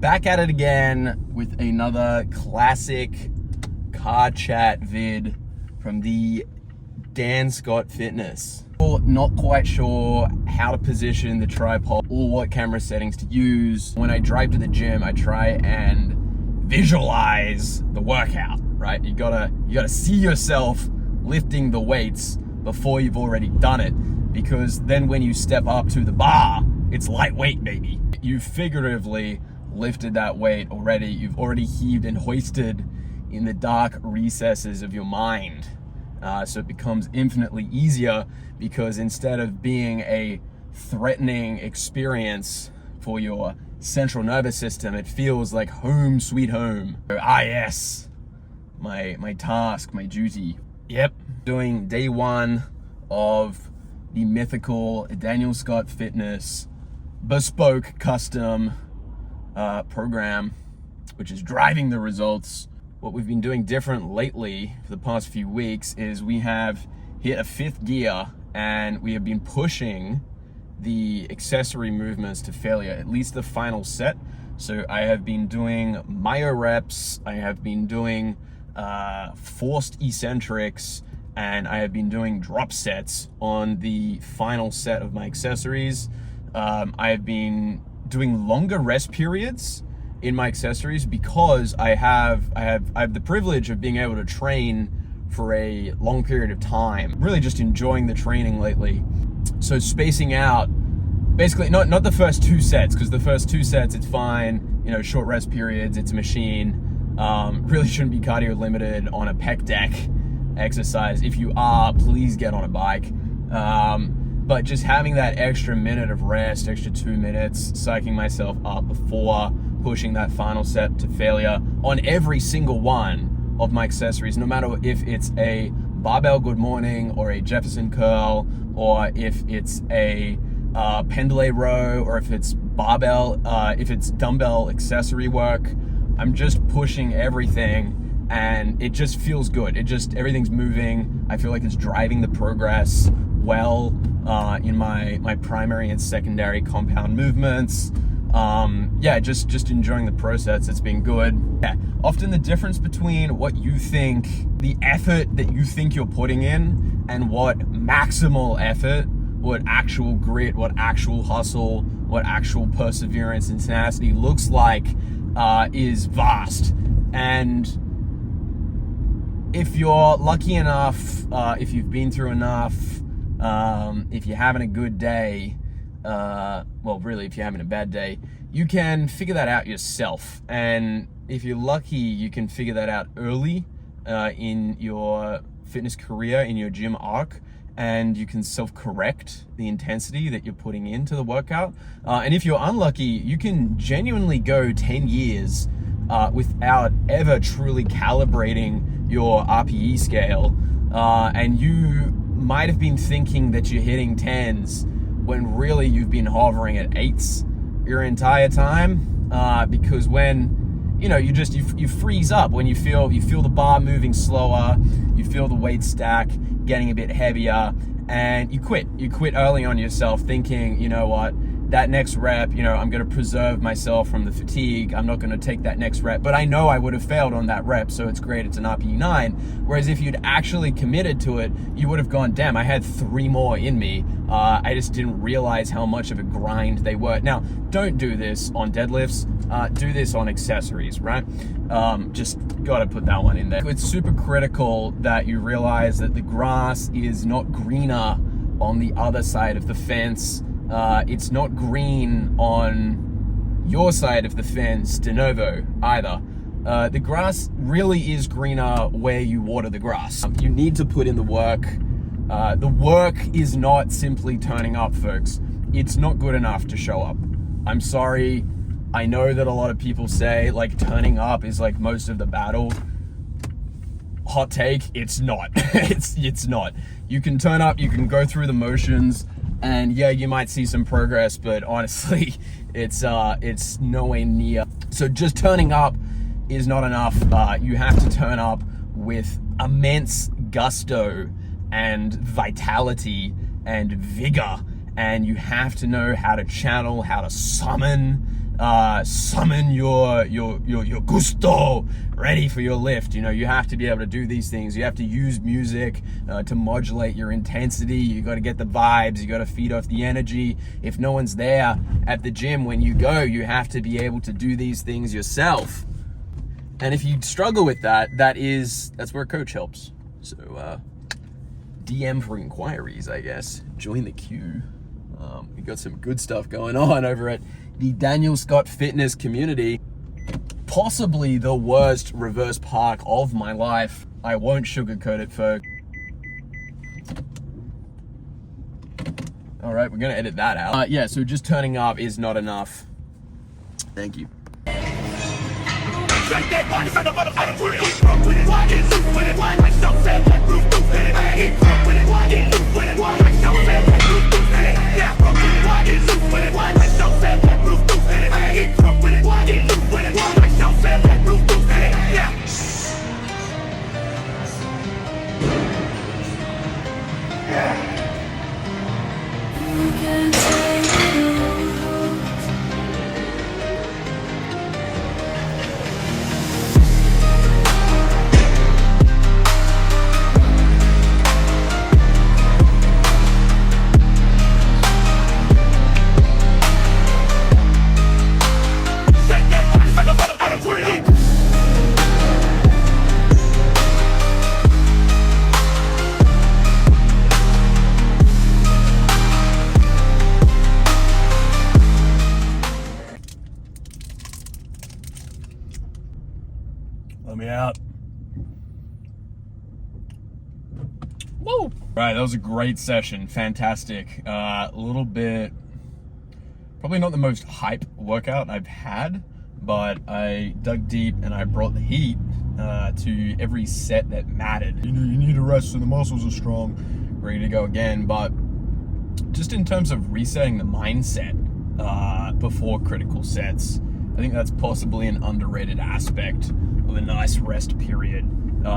back at it again with another classic car chat vid from the Dan Scott Fitness. Not quite sure how to position the tripod or what camera settings to use. When I drive to the gym, I try and visualize the workout, right? You gotta see yourself lifting the weights before you've already done it, because then when you step up to the bar, it's lightweight, baby. You've figuratively lifted that weight already. You've already heaved and hoisted in the dark recesses of your mind. So it becomes infinitely easier, because instead of being a threatening experience for your central nervous system, it feels like home sweet home. Yes, my task, my duty. Yep, doing day one of the mythical Daniel Scott Fitness bespoke custom program, which is driving the results. What we've been doing different lately for the past few weeks is we have hit a fifth gear and we have been pushing the accessory movements to failure, at least the final set. So I have been doing myo reps, I have been doing forced eccentrics, and I have been doing drop sets on the final set of my accessories. I have been doing longer rest periods in my accessories because I have the privilege of being able to train for a long period of time. Really just enjoying the training lately. So spacing out, basically not the first two sets, because the first two sets it's fine, you know, short rest periods, it's a machine. Really shouldn't be cardio limited on a pec deck exercise. If you are, please get on a bike. But just having that extra minute of rest, extra 2 minutes, psyching myself up before pushing that final set to failure on every single one of my accessories, no matter if it's a barbell good morning or a Jefferson curl, or if it's a pendlay row, or if it's barbell, if it's dumbbell accessory work. I'm just pushing everything and it just feels good. Everything's moving. I feel like it's driving the progress well in my primary and secondary compound movements. Just enjoying the process. It's been good. Yeah, often the difference between what you think, the effort that you think you're putting in, and what maximal effort, what actual grit, what actual hustle, what actual perseverance and tenacity looks like is vast. And if you're lucky enough, if you've been through enough, if you're having a good day, really, if you're having a bad day, you can figure that out yourself. And if you're lucky, you can figure that out early in your fitness career, in your gym arc, and you can self-correct the intensity that you're putting into the workout. And if you're unlucky, you can genuinely go 10 years without ever truly calibrating your RPE scale. And you might have been thinking that you're hitting 10s when really you've been hovering at 8s your entire time, because when you freeze up when you feel the bar moving slower, you feel the weight stack getting a bit heavier, and you quit early on yourself, thinking, you know what, that next rep, I'm going to preserve myself from the fatigue. I'm not going to take that next rep, but I know I would have failed on that rep, so it's great, it's an RPE 9. Whereas if you'd actually committed to it, you would have gone, damn, I had 3 more in me. I just didn't realize how much of a grind they were. Now, don't do this on deadlifts. Do this on accessories, right? Just gotta put that one in there. It's super critical that you realize that the grass is not greener on the other side of the fence. It's not green on your side of the fence de novo either. The grass really is greener where you water the grass. You need to put in the work. The work is not simply turning up, folks. It's not good enough to show up. I'm sorry. I know that a lot of people say like turning up is like most of the battle. Hot take, it's not. it's not. You can turn up, you can go through the motions, and yeah, you might see some progress, but honestly, it's nowhere near. So just turning up is not enough. You have to turn up with immense gusto and vitality and vigor, and you have to know how to channel, how to summon summon your gusto ready for your lift. You know, you have to be able to do these things. You have to use music to modulate your intensity. You got to get the vibes. You got to feed off the energy. If no one's there at the gym when you go, you have to be able to do these things yourself. And if you struggle with that, that's where a coach helps. So DM for inquiries, I guess. Join the queue. We got some good stuff going on over at the Daniel Scott Fitness community. Possibly the worst reverse park of my life. I won't sugarcoat it, folks. All right, we're gonna edit that out. Yeah, so just turning up is not enough. Thank you. Let me out. Woo! Right, that was a great session. Fantastic. A little bit, probably not the most hype workout I've had, but I dug deep and I brought the heat to every set that mattered. You know, you need a rest so the muscles are strong, ready to go again. But just in terms of resetting the mindset before critical sets, I think that's possibly an underrated aspect of a nice rest period.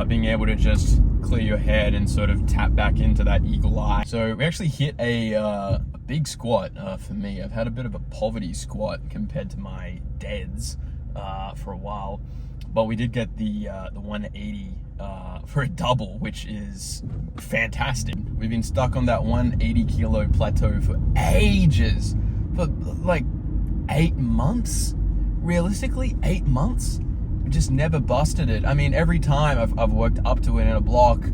Being able to just clear your head and sort of tap back into that eagle eye. So we actually hit a big squat for me. I've had a bit of a poverty squat compared to my deads for a while, but we did get the 180 for a double, which is fantastic. We've been stuck on that 180 kilo plateau for ages, for like 8 months. Realistically, 8 months. We just never busted it. I mean, every time I've worked up to it in a block,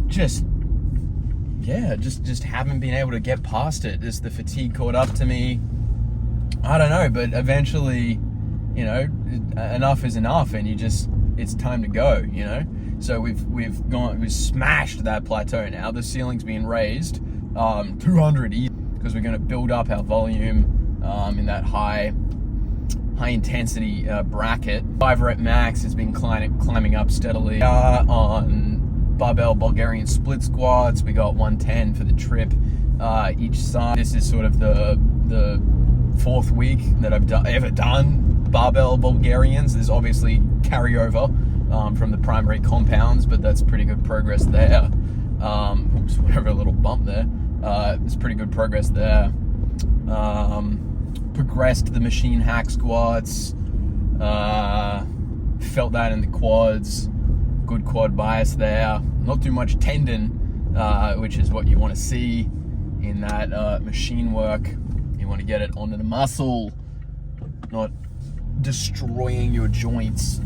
just haven't been able to get past it. Just the fatigue caught up to me. I don't know, but eventually, you know, enough is enough, and it's time to go, you know? So we've smashed that plateau now. The ceiling's been raised 200 easy, because we're gonna build up our volume in that high intensity bracket. 5 rep max has been climbing up steadily. On barbell Bulgarian split squats, we got 110 for the trip each side. This is sort of the 4th week that I've ever done barbell Bulgarians. There's obviously carryover from the primary compounds, but that's pretty good progress there. Oops, whatever, a little bump there. It's pretty good progress there. Progressed the machine hack squats, felt that in the quads, good quad bias there, not too much tendon, which is what you want to see in that machine work. You want to get it onto the muscle, not destroying your joints.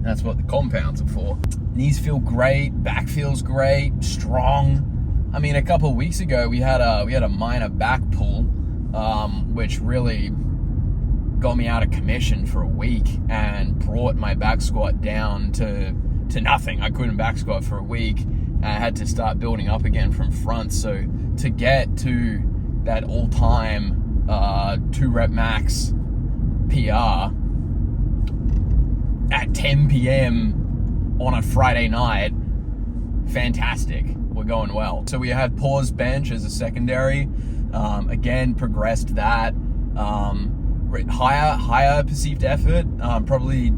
That's what the compounds are for. Knees feel great, back feels great, strong. I mean, a couple of weeks ago we had a minor back pull, which really got me out of commission for a week and brought my back squat down to nothing. I couldn't back squat for a week, and I had to start building up again from front. So to get to that all-time 2 rep max PR at 10 p.m. on a Friday night, fantastic. We're going well. So we had pause bench as a secondary. Again, progressed that. Higher perceived effort, probably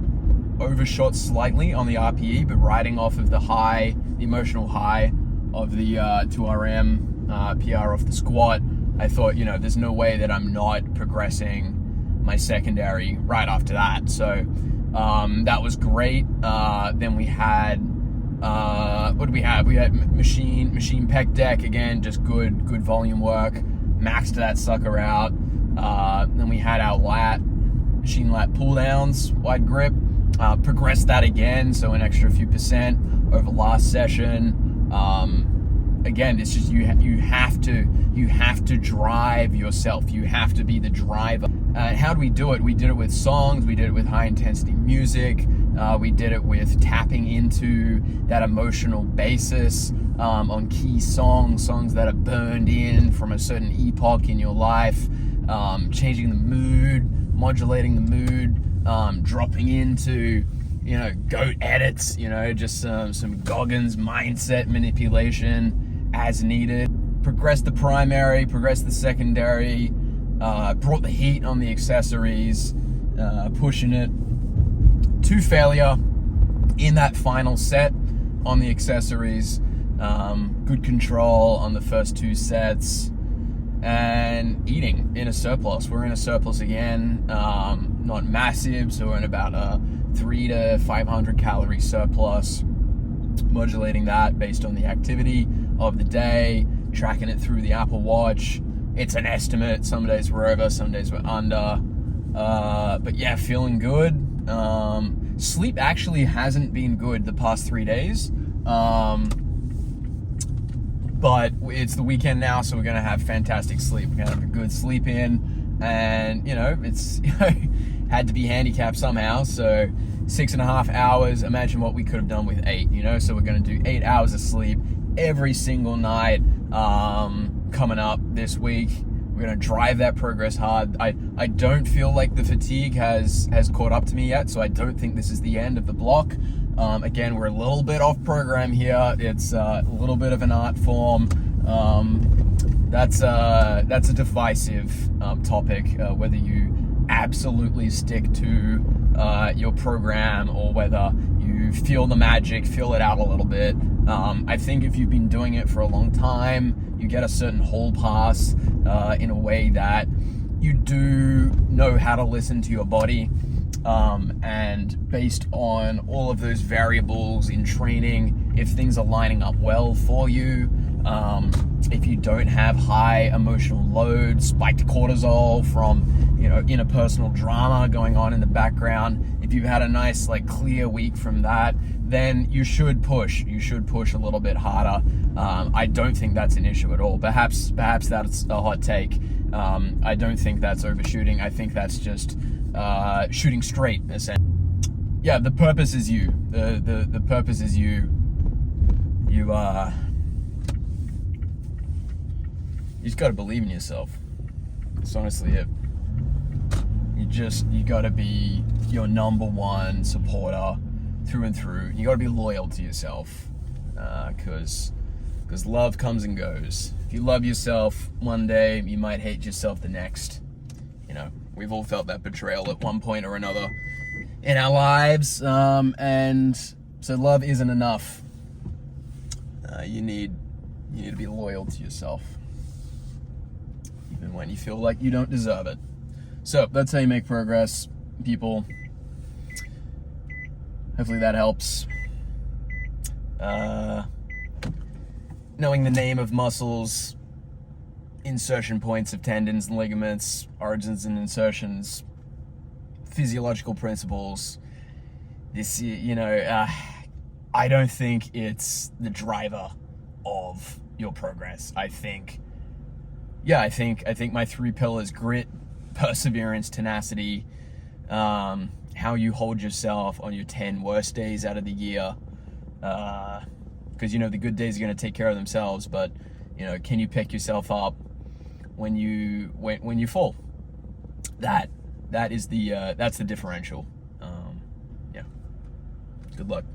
overshot slightly on the RPE, but riding off of the emotional high of the 2RM PR off the squat, I thought, you know, there's no way that I'm not progressing my secondary right after that. So that was great. Then we had what did we have? We had machine pec deck again, just good volume work. Maxed that sucker out. Then we had our machine lat pull downs, wide grip. Progressed that again, so an extra few percent over last session. Again, it's just you have to drive yourself. You have to be the driver. How do we do it? We did it with songs. We did it with high intensity music. We did it with tapping into that emotional basis on key songs that are burned in from a certain epoch in your life. Changing the mood, modulating the mood, dropping into goat edits, just some Goggins mindset manipulation as needed. Progress the primary, progress the secondary, brought the heat on the accessories, pushing it to failure in that final set on the accessories. Good control on the first 2 sets, and eating in a surplus. We're in a surplus again, not massive, so we're in about a 300 to 500 calorie surplus, modulating that based on the activity of the day, tracking it through the Apple Watch. It's an estimate. Some days we're over, some days we're under. But yeah, feeling good. Sleep actually hasn't been good the past 3 days. But it's the weekend now, so we're going to have fantastic sleep. We're going to have a good sleep in. And, it's had to be handicapped somehow. So 6.5 hours. Imagine what we could have done with 8, So we're going to do 8 hours of sleep every single night coming up this week. We're going to drive that progress hard. I don't feel like the fatigue has caught up to me yet, so I don't think this is the end of the block. Again, we're a little bit off program here. It's a little bit of an art form. That's a divisive topic, whether you absolutely stick to your program or whether you feel the magic, feel it out a little bit. I think if you've been doing it for a long time, you get a certain hall pass in a way that you do know how to listen to your body. And based on all of those variables in training, if things are lining up well for you, if you don't have high emotional load, spiked cortisol from interpersonal drama going on in the background, if you've had a nice clear week from that, then you should push a little bit harder. I don't think that's an issue at all. Perhaps that's a hot take. I don't think that's overshooting. I think that's just shooting straight, essentially. Yeah, the purpose is you. The purpose is you. You just got to believe in yourself. That's honestly it. You got to be your number one supporter through and through. You got to be loyal to yourself, because love comes and goes. If you love yourself one day, you might hate yourself the next. We've all felt that betrayal at one point or another in our lives, and so love isn't enough. You need to be loyal to yourself, even when you feel like you don't deserve it. So that's how you make progress, people. Hopefully that helps. Knowing the name of muscles, insertion points of tendons and ligaments, origins and insertions, physiological principles. This, I don't think it's the driver of your progress. I think my 3 pillars: grit, perseverance, tenacity, how you hold yourself on your 10 worst days out of the year, because the good days are going to take care of themselves, but can you pick yourself up when you fall? That is that's the differential. Yeah, good luck.